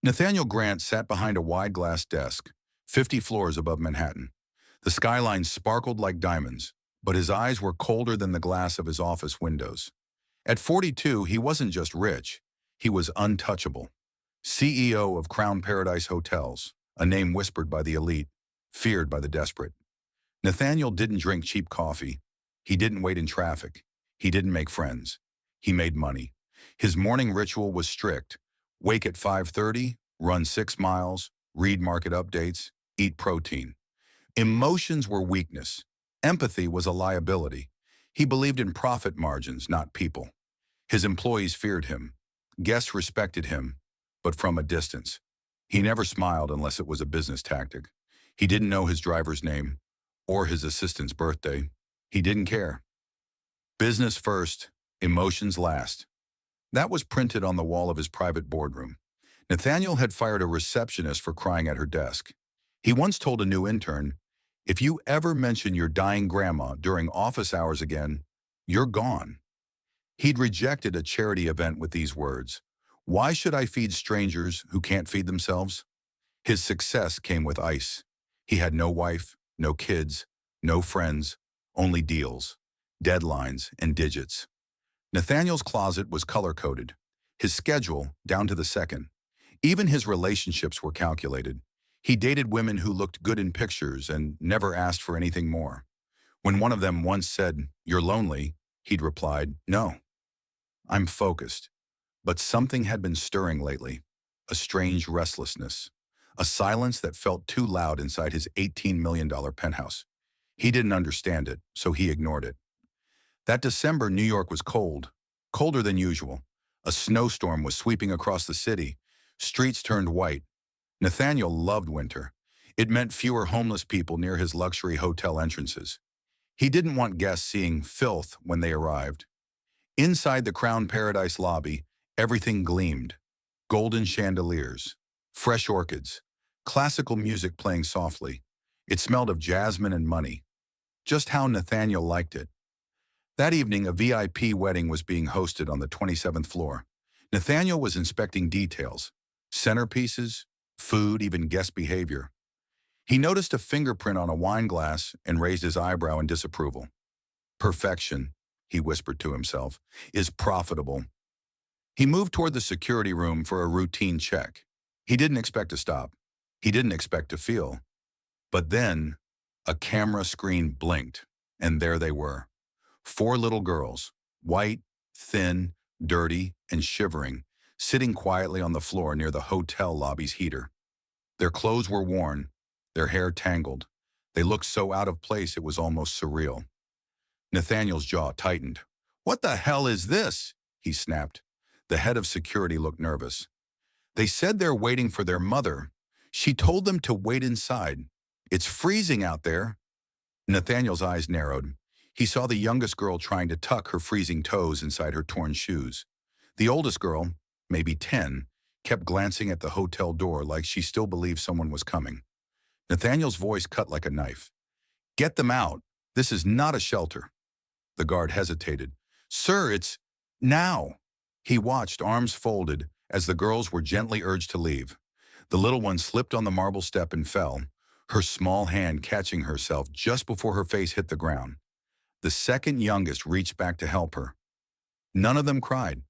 Nathaniel Grant sat behind a wide glass desk, 50 floors above Manhattan. The skyline sparkled like diamonds, but his eyes were colder than the glass of his office windows. At 42, he wasn't just rich, he was untouchable. CEO of Crown Paradise Hotels, a name whispered by the elite, feared by the desperate. Nathaniel didn't drink cheap coffee. He didn't wait in traffic. He didn't make friends. He made money. His morning ritual was strict. Wake at 5:30, run 6 miles, read market updates, eat protein. Emotions were weakness. Empathy was a liability. He believed in profit margins, not people. His employees feared him. Guests respected him, but from a distance. He never smiled unless it was a business tactic. He didn't know his driver's name or his assistant's birthday. He didn't care. Business first, emotions last. That was printed on the wall of his private boardroom. Nathaniel had fired a receptionist for crying at her desk. He once told a new intern, "If you ever mention your dying grandma during office hours again, you're gone." He'd rejected a charity event with these words, "Why should I feed strangers who can't feed themselves?" His success came with ice. He had no wife, no kids, no friends, only deals, deadlines, and digits. Nathaniel's closet was color-coded, his schedule down to the second. Even his relationships were calculated. He dated women who looked good in pictures and never asked for anything more. When one of them once said, "You're lonely," he'd replied, "No, I'm focused." But something had been stirring lately, a strange restlessness, a silence that felt too loud inside his $18 million penthouse. He didn't understand it, so he ignored it. That December, New York was cold, colder than usual. A snowstorm was sweeping across the city. Streets turned white. Nathaniel loved winter. It meant fewer homeless people near his luxury hotel entrances. He didn't want guests seeing filth when they arrived. Inside the Crown Paradise lobby, everything gleamed. Golden chandeliers, fresh orchids, classical music playing softly. It smelled of jasmine and money. Just how Nathaniel liked it. That evening, a VIP wedding was being hosted on the 27th floor. Nathaniel was inspecting details, centerpieces, food, even guest behavior. He noticed a fingerprint on a wine glass and raised his eyebrow in disapproval. "Perfection," he whispered to himself, "is profitable." He moved toward the security room for a routine check. He didn't expect to stop. He didn't expect to feel. But then, a camera screen blinked, and there they were. 4 little girls, white, thin, dirty, and shivering, sitting quietly on the floor near the hotel lobby's heater. Their clothes were worn, their hair tangled. They looked so out of place it was almost surreal. Nathaniel's jaw tightened. "What the hell is this?" he snapped. The head of security looked nervous. "They said they're waiting for their mother. She told them to wait inside. It's freezing out there." Nathaniel's eyes narrowed. He saw the youngest girl trying to tuck her freezing toes inside her torn shoes. The oldest girl, maybe 10, kept glancing at the hotel door like she still believed someone was coming. Nathaniel's voice cut like a knife. "Get them out. This is not a shelter." The guard hesitated. "Sir, it's now." He watched, arms folded, as the girls were gently urged to leave. The little one slipped on the marble step and fell, her small hand catching herself just before her face hit the ground. The second youngest reached back to help her. None of them cried.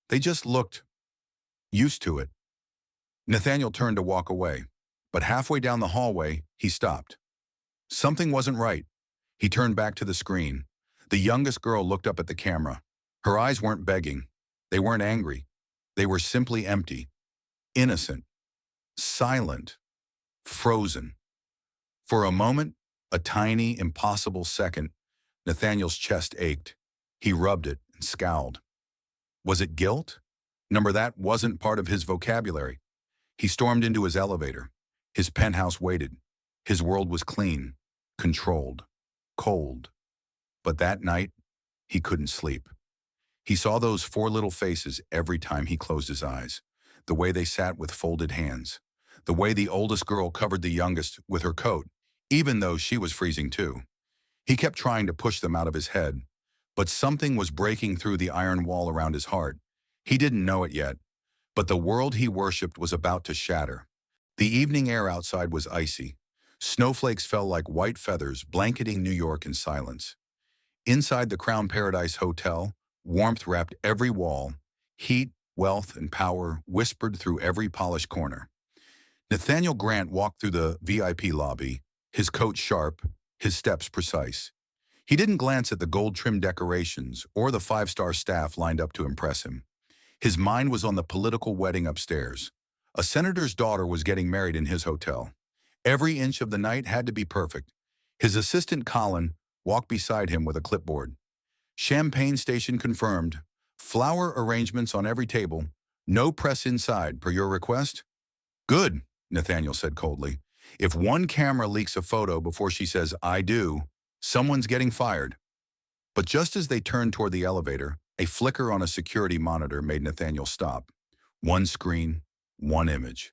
They just looked used to it. Nathaniel turned to walk away, but halfway down the hallway, he stopped. Something wasn't right. He turned back to the screen. The youngest girl looked up at the camera. Her eyes weren't begging. They weren't angry. They were simply empty, innocent, silent, frozen. For a moment, a tiny, impossible second, Nathaniel's chest ached. He rubbed it and scowled. Was it guilt? Number that wasn't part of his vocabulary. He stormed into his elevator. His penthouse waited. His world was clean, controlled, cold. But that night, he couldn't sleep. He saw those 4 little faces every time he closed his eyes, the way they sat with folded hands, the way the oldest girl covered the youngest with her coat, even though she was freezing too. He kept trying to push them out of his head, but something was breaking through the iron wall around his heart. He didn't know it yet, But the world he worshipped was about to shatter. The evening air outside was icy. Snowflakes fell like white feathers, blanketing New York in silence. Inside the Crown Paradise Hotel, warmth wrapped every wall. Heat, wealth, and power whispered through every polished corner. Nathaniel Grant walked through the VIP lobby, his coat sharp, his steps precise. He didn't glance at the gold-trimmed decorations or the five-star staff lined up to impress him. His mind was on the political wedding upstairs. A senator's daughter was getting married in his hotel. Every inch of the night had to be perfect. His assistant Colin walked beside him with a clipboard. Champagne station confirmed. Flower arrangements on every table. No press inside, per your request? Good, Nathaniel said coldly. If one camera leaks a photo before she says, I do, someone's getting fired. But just as they turned toward the elevator, a flicker on a security monitor made Nathaniel stop. One screen, one image.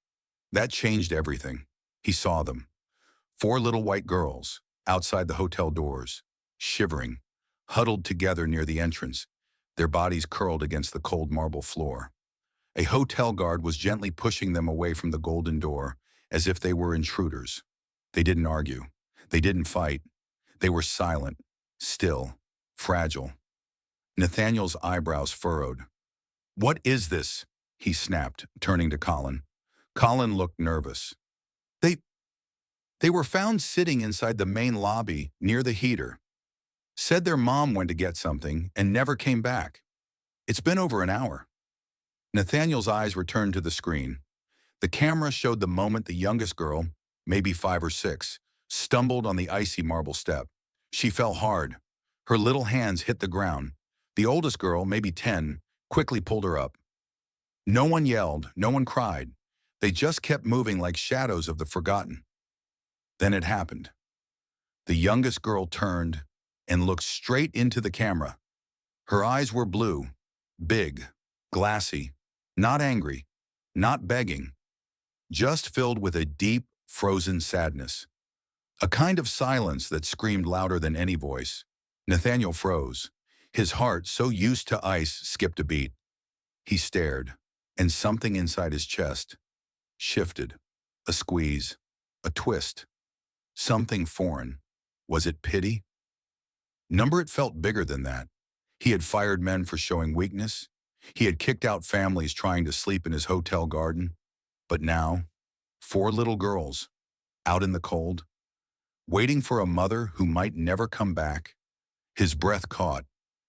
That changed everything. He saw them. 4 little white girls, outside the hotel doors, shivering, huddled together near the entrance, their bodies curled against the cold marble floor. A hotel guard was gently pushing them away from the golden door, as if they were intruders. They didn't argue. They didn't fight. They were silent, still, fragile. Nathaniel's eyebrows furrowed. What is this? He snapped, turning to Colin. Colin looked nervous. They were found sitting inside the main lobby near the heater. Said their mom went to get something and never came back. It's been over an hour. Nathaniel's eyes returned to the screen. The camera showed the moment the youngest girl, maybe 5 or 6, stumbled on the icy marble step. She fell hard. Her little hands hit the ground. The oldest girl, maybe 10, quickly pulled her up. No one yelled, no one cried. They just kept moving like shadows of the forgotten. Then it happened. The youngest girl turned and looked straight into the camera. Her eyes were blue, big, glassy, not angry, not begging, just filled with a deep, frozen sadness. A kind of silence that screamed louder than any voice. Nathaniel froze. His heart, so used to ice, skipped a beat. He stared, and something inside his chest shifted. A squeeze, a twist. Something foreign. Was it pity? It felt bigger than that. He had fired men for showing weakness. He had kicked out families trying to sleep in his hotel garden. But now, 4 little girls, out in the cold, waiting for a mother who might never come back. His breath caught,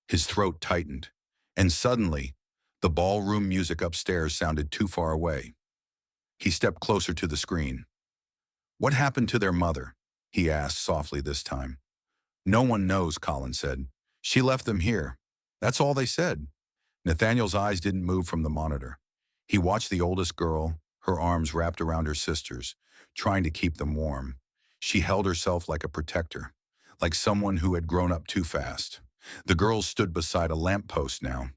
his throat tightened, and suddenly, the ballroom music upstairs sounded too far away. He stepped closer to the screen. What happened to their mother? He asked softly this time. No one knows, Colin said. She left them here. That's all they said. Nathaniel's eyes didn't move from the monitor. He watched the oldest girl, her arms wrapped around her sisters, trying to keep them warm. She held herself like a protector, like someone who had grown up too fast. The girls stood beside a lamppost now.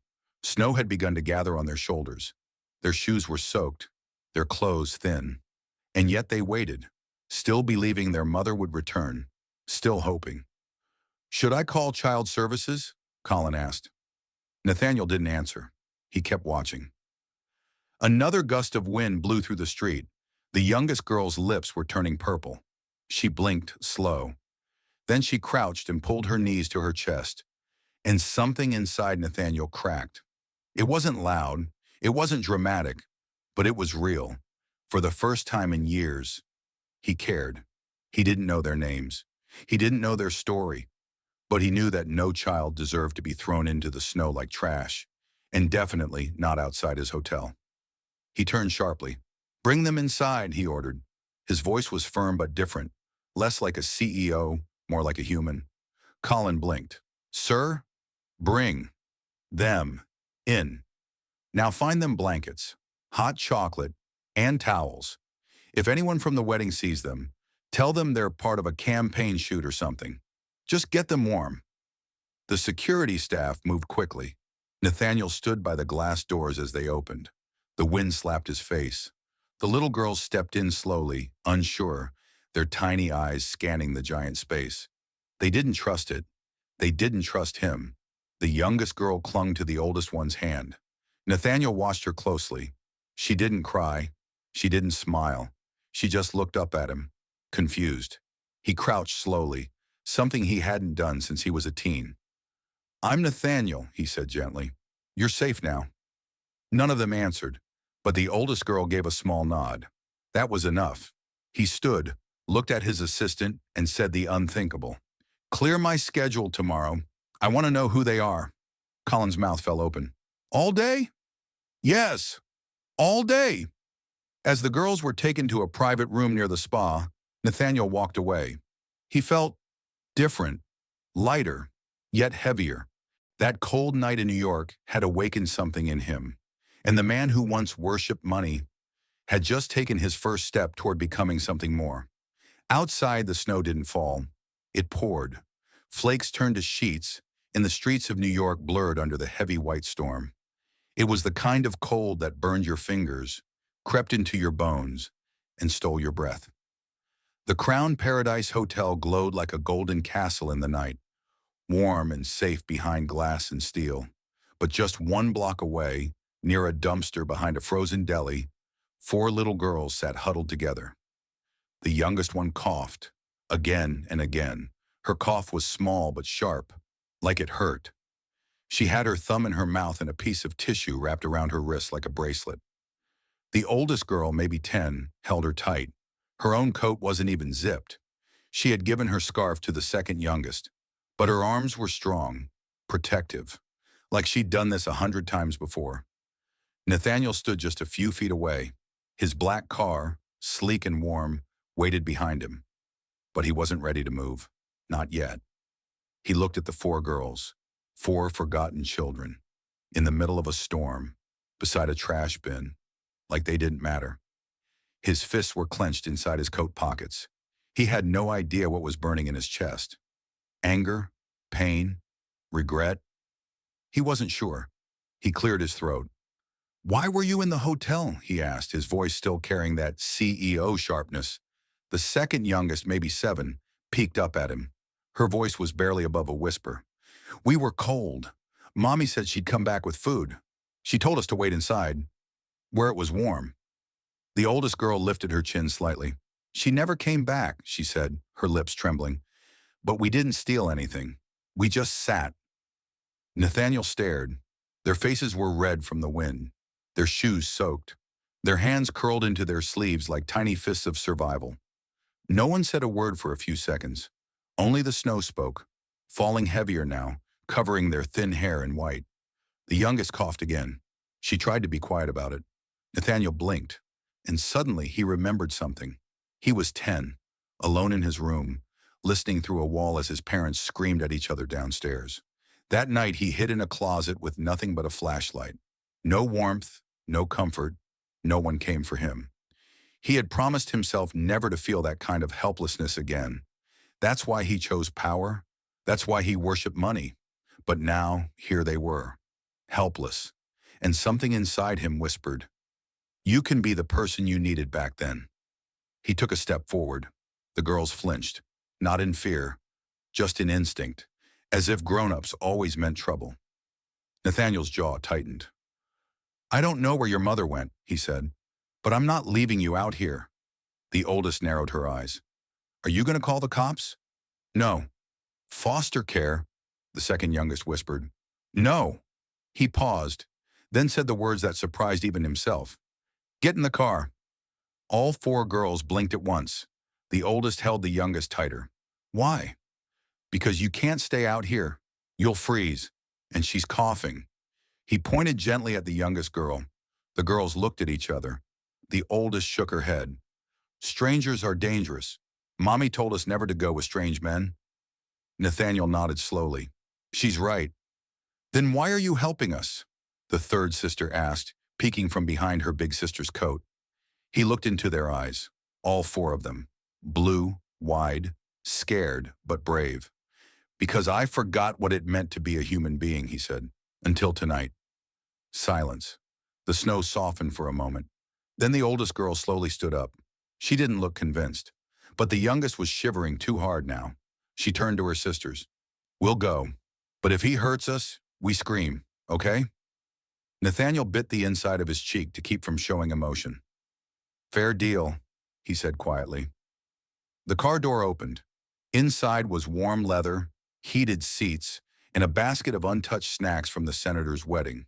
Snow had begun to gather on their shoulders. Their shoes were soaked, their clothes thin. And yet they waited, still believing their mother would return, still hoping. Should I call child services? Colin asked. Nathaniel didn't answer. He kept watching. Another gust of wind blew through the street. The youngest girl's lips were turning purple. She blinked, slow. Then she crouched and pulled her knees to her chest. And something inside Nathaniel cracked. It wasn't loud. It wasn't dramatic. But it was real. For the first time in years, he cared. He didn't know their names. He didn't know their story. But he knew that no child deserved to be thrown into the snow like trash, and definitely not outside his hotel. He turned sharply. Bring them inside, he ordered. His voice was firm but different, less like a CEO, more like a human. Colin blinked. Sir, bring them in. Now find them blankets, hot chocolate, and towels. If anyone from the wedding sees them, tell them they're part of a campaign shoot or something. Just get them warm. The security staff moved quickly. Nathaniel stood by the glass doors as they opened. The wind slapped his face. The little girls stepped in slowly, unsure, their tiny eyes scanning the giant space. They didn't trust it. They didn't trust him. The youngest girl clung to the oldest one's hand. Nathaniel watched her closely. She didn't cry. She didn't smile. She just looked up at him, confused. He crouched slowly, something he hadn't done since he was a teen. "I'm Nathaniel," he said gently. "You're safe now." None of them answered, but the oldest girl gave a small nod. That was enough. He stood, looked at his assistant, and said the unthinkable. "Clear my schedule tomorrow. I want to know who they are." Colin's mouth fell open. "All day?" "Yes, all day." As the girls were taken to a private room near the spa, Nathaniel walked away. He felt different, lighter, yet heavier. That cold night in New York had awakened something in him, and the man who once worshipped money had just taken his first step toward becoming something more. Outside, the snow didn't fall. It poured. Flakes turned to sheets, and the streets of New York blurred under the heavy white storm. It was the kind of cold that burned your fingers, crept into your bones, and stole your breath. The Crown Paradise Hotel glowed like a golden castle in the night, warm and safe behind glass and steel. But just one block away, near a dumpster behind a frozen deli, 4 little girls sat huddled together. The youngest one coughed, again and again. Her cough was small but sharp, like it hurt. She had her thumb in her mouth and a piece of tissue wrapped around her wrist like a bracelet. The oldest girl, maybe 10, held her tight. Her own coat wasn't even zipped. She had given her scarf to the second youngest, but her arms were strong, protective, like she'd done this 100 times before. Nathaniel stood just a few feet away. His black car, sleek and warm, waited behind him. But he wasn't ready to move. Not yet. He looked at the 4 girls, 4 forgotten children, in the middle of a storm, beside a trash bin, like they didn't matter. His fists were clenched inside his coat pockets. He had no idea what was burning in his chest. Anger, pain, regret. He wasn't sure. He cleared his throat. "Why were you in the hotel?" he asked, his voice still carrying that CEO sharpness. The second youngest, maybe 7, peeked up at him. Her voice was barely above a whisper. "We were cold. Mommy said she'd come back with food. She told us to wait inside, where it was warm." The oldest girl lifted her chin slightly. "She never came back," she said, her lips trembling. "But we didn't steal anything. We just sat." Nathaniel stared. Their faces were red from the wind, their shoes soaked, their hands curled into their sleeves like tiny fists of survival. No one said a word for a few seconds. Only the snow spoke, falling heavier now, covering their thin hair in white. The youngest coughed again. She tried to be quiet about it. Nathaniel blinked, and suddenly he remembered something. He was 10, alone in his room, listening through a wall as his parents screamed at each other downstairs. That night he hid in a closet with nothing but a flashlight. No warmth, no comfort, no one came for him. He had promised himself never to feel that kind of helplessness again. That's why he chose power. That's why he worshiped money. But now, here they were, helpless. And something inside him whispered, "You can be the person you needed back then." He took a step forward. The girls flinched, not in fear, just in instinct, as if grown-ups always meant trouble. Nathaniel's jaw tightened. "I don't know where your mother went," he said, "but I'm not leaving you out here." The oldest narrowed her eyes. "Are you going to call the cops?" "No." "Foster care," the second youngest whispered. "No." He paused, then said the words that surprised even himself. "Get in the car." All 4 girls blinked at once. The oldest held the youngest tighter. "Why?" "Because you can't stay out here. You'll freeze." And she's coughing. He pointed gently at the youngest girl. The girls looked at each other. The oldest shook her head. "Strangers are dangerous. Mommy told us never to go with strange men." Nathaniel nodded slowly. "She's right." "Then why are you helping us?" the third sister asked, peeking from behind her big sister's coat. He looked into their eyes, all 4 of them, blue, wide, scared, but brave. "Because I forgot what it meant to be a human being," he said, "until tonight." Silence. The snow softened for a moment. Then the oldest girl slowly stood up. She didn't look convinced, but the youngest was shivering too hard now. She turned to her sisters. "We'll go, but if he hurts us, we scream, okay?" Nathaniel bit the inside of his cheek to keep from showing emotion. "Fair deal," he said quietly. The car door opened. Inside was warm leather, heated seats, and a basket of untouched snacks from the senator's wedding.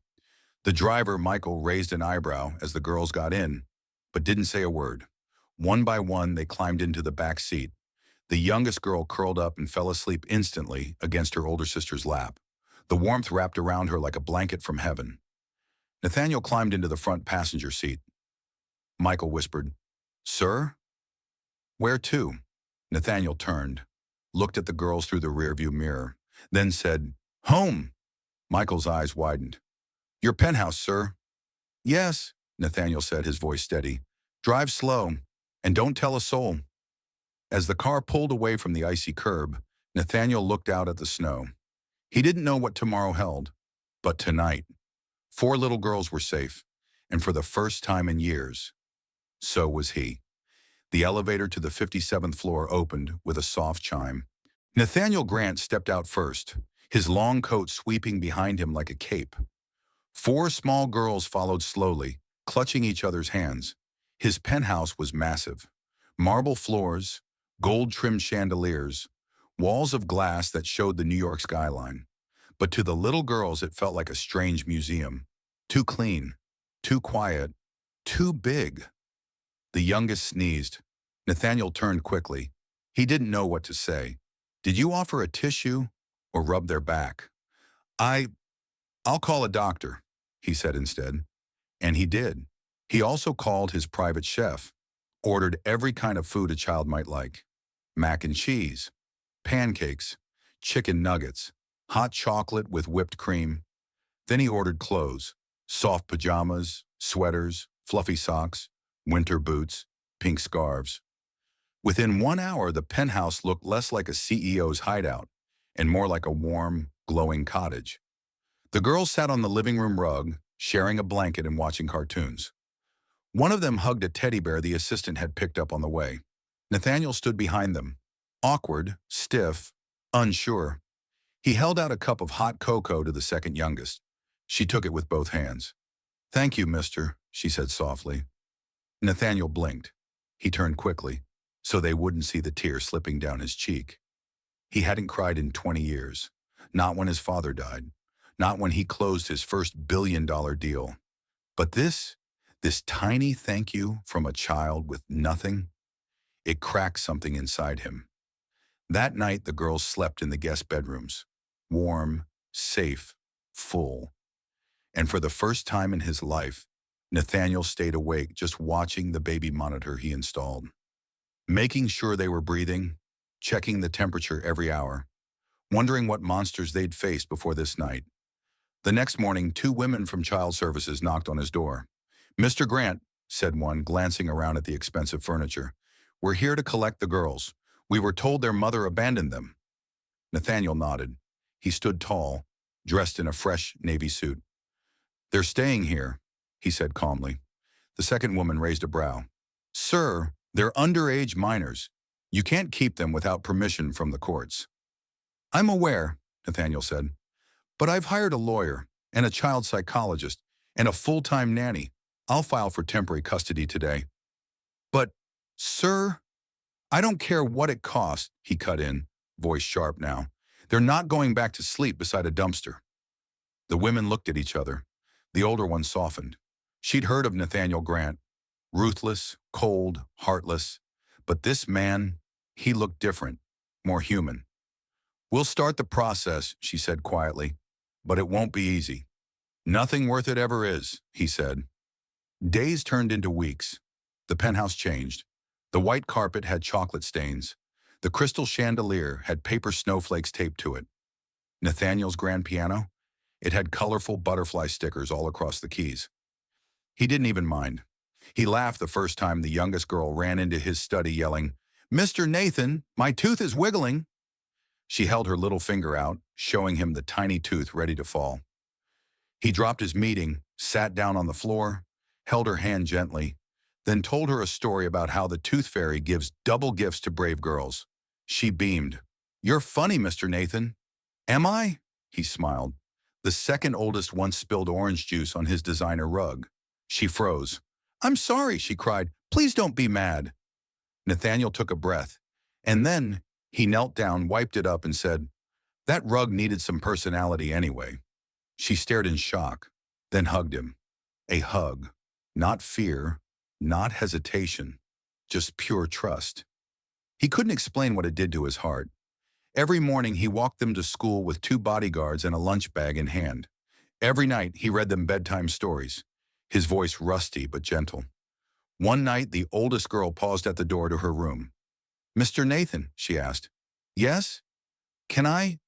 The driver, Michael, raised an eyebrow as the girls got in, but didn't say a word. One by one, they climbed into the back seat. The youngest girl curled up and fell asleep instantly against her older sister's lap. The warmth wrapped around her like a blanket from heaven. Nathaniel climbed into the front passenger seat. Michael whispered, "Sir?" "Where to?" Nathaniel turned, looked at the girls through the rearview mirror, then said, "Home." Michael's eyes widened. "Your penthouse, sir." "Yes," Nathaniel said, his voice steady. "Drive slow, and don't tell a soul." As the car pulled away from the icy curb, Nathaniel looked out at the snow. He didn't know what tomorrow held, but tonight, 4 little girls were safe, and for the first time in years, so was he. The elevator to the 57th floor opened with a soft chime. Nathaniel Grant stepped out first, his long coat sweeping behind him like a cape. 4 small girls followed slowly, clutching each other's hands. His penthouse was massive. Marble floors, gold-trimmed chandeliers, walls of glass that showed the New York skyline. But to the little girls it felt like a strange museum. Too clean, too quiet, too big. The youngest sneezed. Nathaniel turned quickly. He didn't know what to say. "Did you offer a tissue or rub their back?" I'll call a doctor," he said instead. And he did. He also called his private chef, ordered every kind of food a child might like. Mac and cheese, pancakes, chicken nuggets, hot chocolate with whipped cream. Then he ordered clothes, soft pajamas, sweaters, fluffy socks, winter boots, pink scarves. Within 1 hour, the penthouse looked less like a CEO's hideout and more like a warm, glowing cottage. The girls sat on the living room rug, sharing a blanket and watching cartoons. One of them hugged a teddy bear the assistant had picked up on the way. Nathaniel stood behind them, awkward, stiff, unsure. He held out a cup of hot cocoa to the second youngest. She took it with both hands. "Thank you, mister," she said softly. Nathaniel blinked. He turned quickly, so they wouldn't see the tear slipping down his cheek. He hadn't cried in 20 years, not when his father died, not when he closed his first billion-dollar deal. But this tiny thank you from a child with nothing, it cracked something inside him. That night, the girls slept in the guest bedrooms, warm, safe, full. And for the first time in his life, Nathaniel stayed awake just watching the baby monitor he installed, making sure they were breathing, checking the temperature every hour, wondering what monsters they'd faced before this night. The next morning, 2 women from Child Services knocked on his door. "Mr. Grant," said one, glancing around at the expensive furniture, "we're here to collect the girls. We were told their mother abandoned them." Nathaniel nodded. He stood tall, dressed in a fresh navy suit. "They're staying here," he said calmly. The second woman raised a brow. "Sir, they're underage minors. You can't keep them without permission from the courts." "I'm aware," Nathaniel said. "But I've hired a lawyer and a child psychologist and a full-time nanny. I'll file for temporary custody today." "But, sir, I don't care what it costs," he cut in, voice sharp now. "They're not going back to sleep beside a dumpster." The women looked at each other. The older one softened. She'd heard of Nathaniel Grant, ruthless, cold, heartless. But this man, he looked different, more human. "We'll start the process," she said quietly, "but it won't be easy." "Nothing worth it ever is," he said. Days turned into weeks. The penthouse changed. The white carpet had chocolate stains. The crystal chandelier had paper snowflakes taped to it. Nathaniel's grand piano? It had colorful butterfly stickers all across the keys. He didn't even mind. He laughed the first time the youngest girl ran into his study yelling, "Mr. Nathan, my tooth is wiggling." She held her little finger out, showing him the tiny tooth ready to fall. He dropped his meeting, sat down on the floor, held her hand gently, then told her a story about how the tooth fairy gives double gifts to brave girls. She beamed. "You're funny, Mr. Nathan." "Am I?" He smiled. The second oldest once spilled orange juice on his designer rug. She froze. "I'm sorry," she cried. "Please don't be mad." Nathaniel took a breath. And then he knelt down, wiped it up, and said, "That rug needed some personality anyway." She stared in shock, then hugged him. A hug. Not fear, not hesitation, just pure trust. He couldn't explain what it did to his heart. Every morning he walked them to school with 2 bodyguards and a lunch bag in hand. Every night he read them bedtime stories, his voice rusty but gentle. One night the oldest girl paused at the door to her room. "Mr. Nathan," she asked. "Yes? Can I,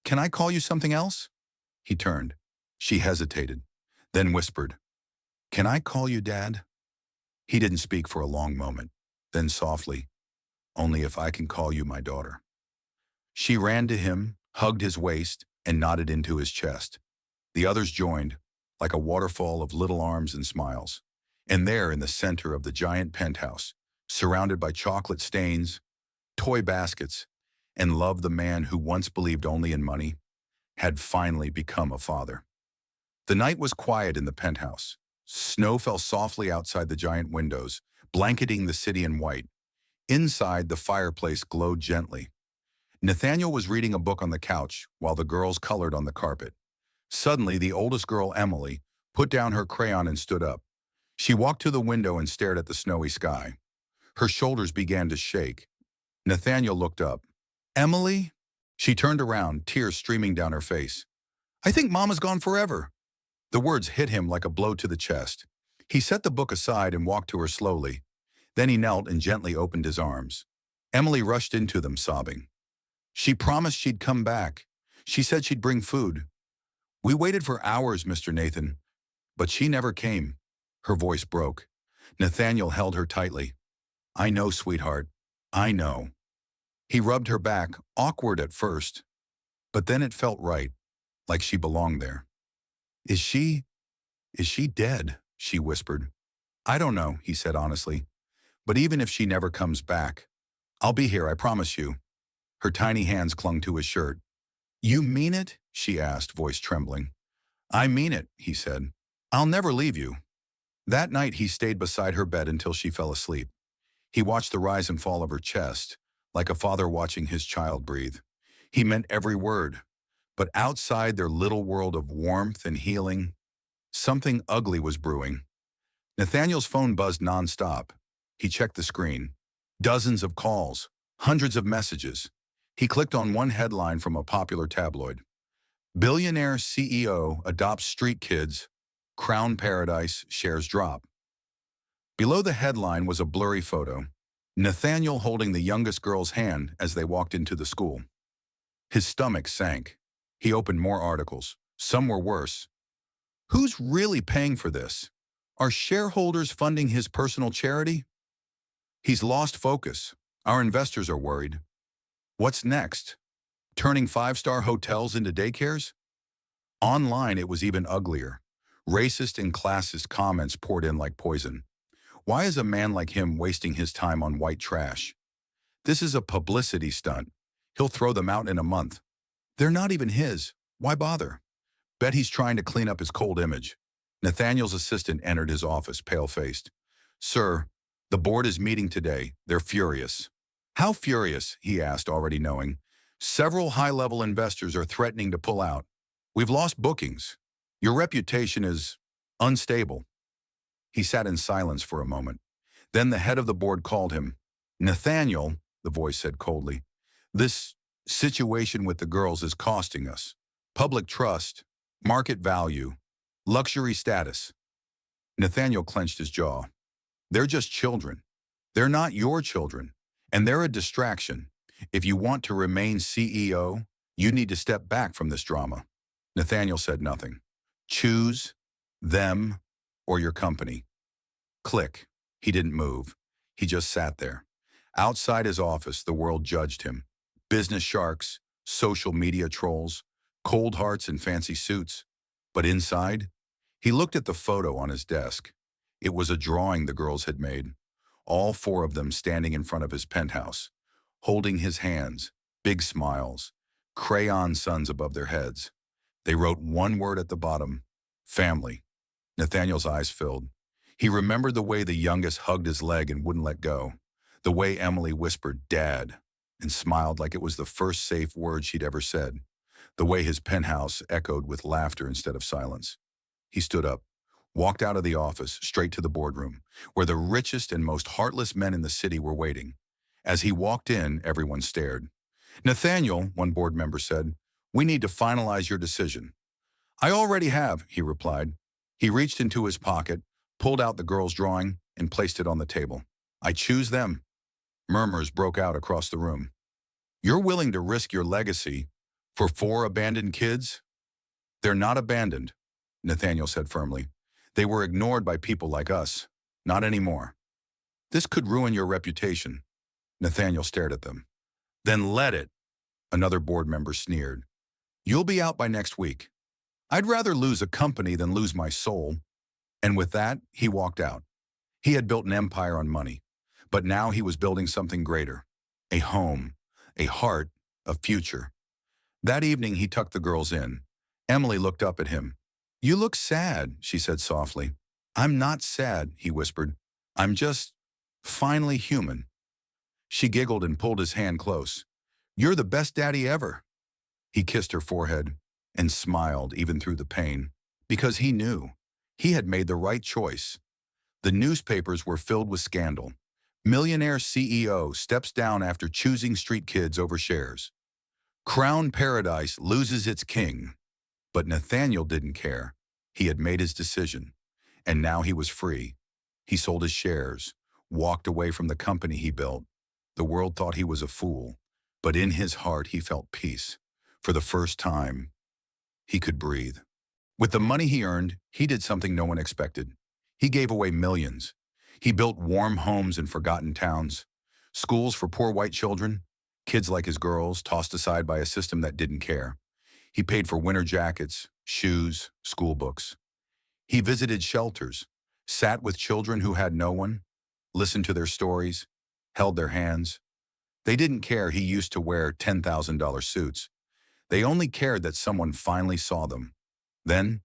can I call you something else?" He turned. She hesitated, then whispered, "Can I call you Dad?" He didn't speak for a long moment. Then softly, "Only if I can call you my daughter." She ran to him, hugged his waist, and nodded into his chest. The others joined, like a waterfall of little arms and smiles. And there in the center of the giant penthouse, surrounded by chocolate stains, toy baskets, and love, the man who once believed only in money had finally become a father. The night was quiet in the penthouse. Snow fell softly outside the giant windows, blanketing the city in white. Inside, the fireplace glowed gently. Nathaniel was reading a book on the couch while the girls colored on the carpet. Suddenly, the oldest girl, Emily, put down her crayon and stood up. She walked to the window and stared at the snowy sky. Her shoulders began to shake. Nathaniel looked up. "Emily?" She turned around, tears streaming down her face. "I think Mama's gone forever." The words hit him like a blow to the chest. He set the book aside and walked to her slowly. Then he knelt and gently opened his arms. Emily rushed into them, sobbing. "She promised she'd come back. She said she'd bring food. We waited for hours, Mr. Nathan, but she never came." Her voice broke. Nathaniel held her tightly. "I know, sweetheart. I know." He rubbed her back, awkward at first, but then it felt right, like she belonged there. Is she dead?" she whispered. "I don't know," he said honestly. "But even if she never comes back, I'll be here, I promise you." Her tiny hands clung to his shirt. "You mean it?" she asked, voice trembling. "I mean it," he said. "I'll never leave you." That night he stayed beside her bed until she fell asleep. He watched the rise and fall of her chest, like a father watching his child breathe. He meant every word. But outside their little world of warmth and healing, something ugly was brewing. Nathaniel's phone buzzed nonstop. He checked the screen. Dozens of calls, hundreds of messages. He clicked on one headline from a popular tabloid. "Billionaire CEO adopts street kids. Crown Paradise shares drop." Below the headline was a blurry photo. Nathaniel holding the youngest girl's hand as they walked into the school. His stomach sank. He opened more articles. Some were worse. Who's really paying for this? Are shareholders funding his personal charity? He's lost focus. Our investors are worried. What's next? Turning five-star hotels into daycares? Online, it was even uglier. Racist and classist comments poured in like poison. Why is a man like him wasting his time on white trash? This is a publicity stunt. He'll throw them out in a month. They're not even his. Why bother? Bet he's trying to clean up his cold image. Nathaniel's assistant entered his office, pale-faced. "Sir, the board is meeting today. They're furious." "How furious?" he asked, already knowing. "Several high-level investors are threatening to pull out. We've lost bookings. Your reputation is unstable." He sat in silence for a moment. Then the head of the board called him. "Nathaniel," the voice said coldly, "this situation with the girls is costing us. Public trust, market value, luxury status." Nathaniel clenched his jaw. "They're just children. They're not your children, and they're a distraction. If you want to remain CEO, you need to step back from this drama." Nathaniel said nothing. "Choose them or your company." Click. He didn't move. He just sat there. Outside his office, the world judged him. Business sharks, social media trolls, cold hearts in fancy suits. But inside, he looked at the photo on his desk. It was a drawing the girls had made, all 4 of them standing in front of his penthouse, holding his hands, big smiles, crayon suns above their heads. They wrote one word at the bottom: family. Nathaniel's eyes filled. He remembered the way the youngest hugged his leg and wouldn't let go, the way Emily whispered, "Dad," and smiled like it was the first safe word she'd ever said, the way his penthouse echoed with laughter instead of silence. He stood up, walked out of the office, straight to the boardroom, where the richest and most heartless men in the city were waiting. As he walked in, everyone stared. "Nathaniel," one board member said, "we need to finalize your decision." "I already have," he replied. He reached into his pocket, pulled out the girl's drawing, and placed it on the table. "I choose them." Murmurs broke out across the room. "You're willing to risk your legacy for 4 abandoned kids?" "They're not abandoned," Nathaniel said firmly. "They were ignored by people like us. Not anymore." "This could ruin your reputation." Nathaniel stared at them. "Then let it," another board member sneered. "You'll be out by next week. I'd rather lose a company than lose my soul." And with that, he walked out. He had built an empire on money, but now he was building something greater: a home, a heart, a future. That evening, he tucked the girls in. Emily looked up at him. "You look sad," she said softly. "I'm not sad," he whispered. "I'm just finally human." She giggled and pulled his hand close. "You're the best daddy ever." He kissed her forehead and smiled even through the pain, because he knew he had made the right choice. The newspapers were filled with scandal. Millionaire CEO steps down after choosing street kids over shares. Crown Paradise loses its king. But Nathaniel didn't care. He had made his decision, and now he was free. He sold his shares, walked away from the company he built. The world thought he was a fool, but in his heart he felt peace. For the first time, he could breathe. With the money he earned, he did something no one expected. He gave away millions. He built warm homes in forgotten towns, schools for poor white children, kids like his girls tossed aside by a system that didn't care. He paid for winter jackets, shoes, school books. He visited shelters, sat with children who had no one, listened to their stories, held their hands. They didn't care he used to wear $10,000 suits. They only cared that someone finally saw them. Then,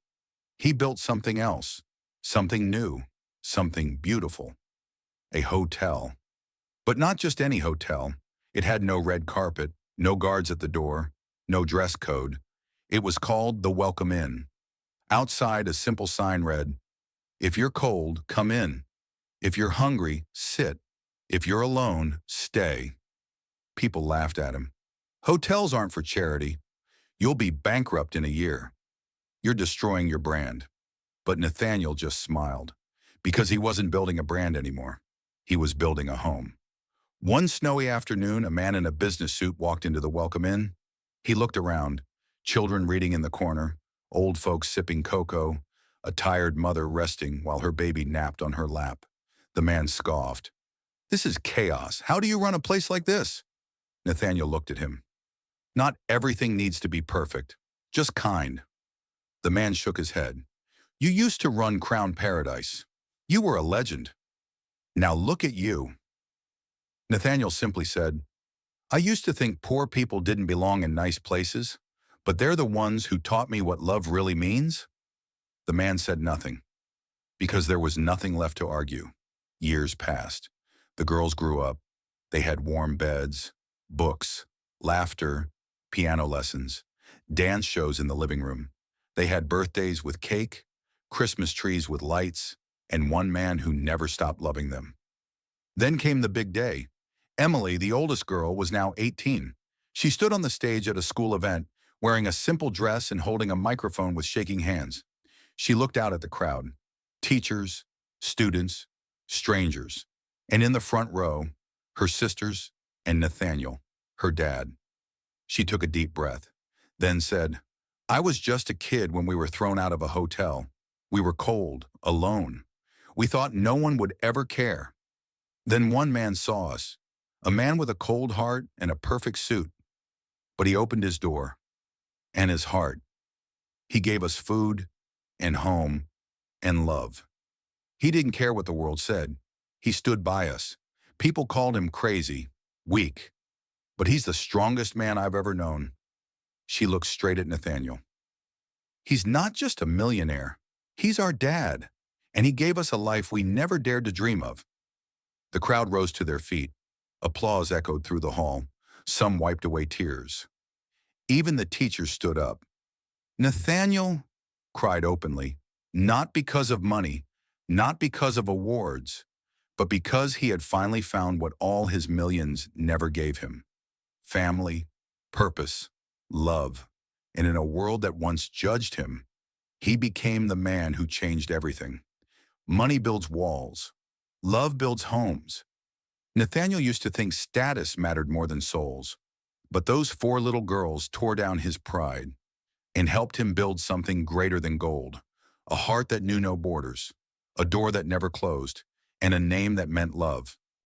he built something else, something new, something beautiful. A hotel. But not just any hotel. It had no red carpet, no guards at the door, no dress code. It was called the Welcome Inn. Outside, a simple sign read, "If you're cold, come in. If you're hungry, sit. If you're alone, stay." People laughed at him. "Hotels aren't for charity. You'll be bankrupt in a year. You're destroying your brand." But Nathaniel just smiled, because he wasn't building a brand anymore. He was building a home. One snowy afternoon, a man in a business suit walked into the Welcome Inn. He looked around, children reading in the corner, old folks sipping cocoa, a tired mother resting while her baby napped on her lap. The man scoffed. "This is chaos. How do you run a place like this?" Nathaniel looked at him. "Not everything needs to be perfect, just kind." The man shook his head. "You used to run Crown Paradise. You were a legend. Now look at you." Nathaniel simply said, "I used to think poor people didn't belong in nice places, but they're the ones who taught me what love really means." The man said nothing, because there was nothing left to argue. Years passed. The girls grew up. They had warm beds, books, laughter, piano lessons, dance shows in the living room. They had birthdays with cake, Christmas trees with lights, and one man who never stopped loving them. Then came the big day. Emily, the oldest girl, was now 18. She stood on the stage at a school event, wearing a simple dress and holding a microphone with shaking hands. She looked out at the crowd, teachers, students, strangers, and in the front row, her sisters and Nathaniel, her dad. She took a deep breath, then said, "I was just a kid when we were thrown out of a hotel. We were cold, alone. We thought no one would ever care. Then one man saw us, a man with a cold heart and a perfect suit. But he opened his door and his heart. He gave us food and home and love. He didn't care what the world said. He stood by us. People called him crazy, weak, but he's the strongest man I've ever known." She looked straight at Nathaniel. He's not just a millionaire. He's our dad. And he gave us a life we never dared to dream of. The crowd rose to their feet. Applause echoed through the hall. Some wiped away tears. Even the teachers stood up. Nathaniel cried openly, not because of money, not because of awards, but because he had finally found what all his millions never gave him: family, purpose, love. And in a world that once judged him, he became the man who changed everything. Money builds walls. Love builds homes. Nathaniel used to think status mattered more than souls, but those four little girls tore down his pride and helped him build something greater than gold: a heart that knew no borders, a door that never closed, and a name that meant love.